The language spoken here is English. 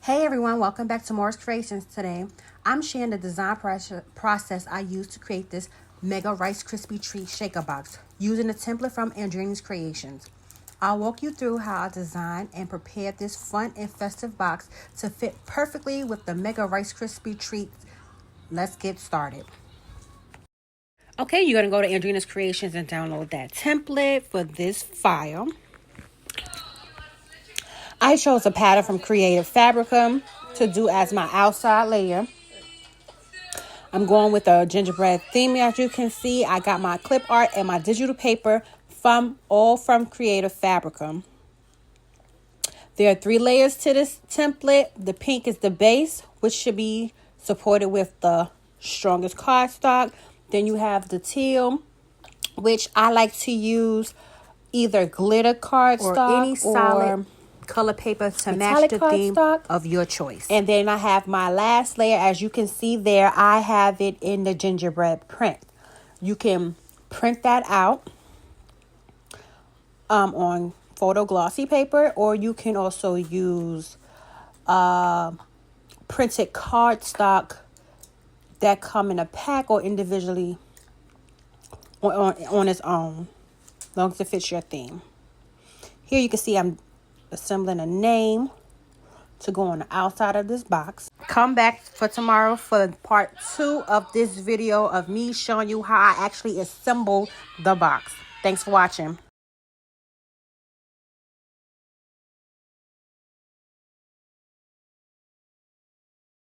Hey everyone, welcome back to Moras Creations. Today, I'm sharing the design process I used to create this Mega Rice Krispie Treat Shaker Box using a template from Andrina's Creations. I'll walk you through how I designed and prepared this fun and festive box to fit perfectly with the Mega Rice Krispie Treats. Let's get started. Okay, you're going to go to Andrina's Creations and download that template for this file. I chose a pattern from Creative Fabricum to do as my outside layer. I'm going with a gingerbread theme. As you can see, I got my clip art and my digital paper from Creative Fabricum. There are 3 layers to this template. The pink is the base, which should be supported with the strongest cardstock. Then you have the teal, which I like to use either glitter cardstock or any solid color paper to match the theme of your choice. And then I have my last layer. As you can see there, I have it in the gingerbread print. You can print that out on photo glossy paper, or you can also use printed cardstock that come in a pack or individually on its own, as long as it fits your theme. Here you can see I'm assembling a name to go on the outside of this box. Come back for tomorrow for part 2 of this video of me showing you how I actually assemble the box. Thanks for watching.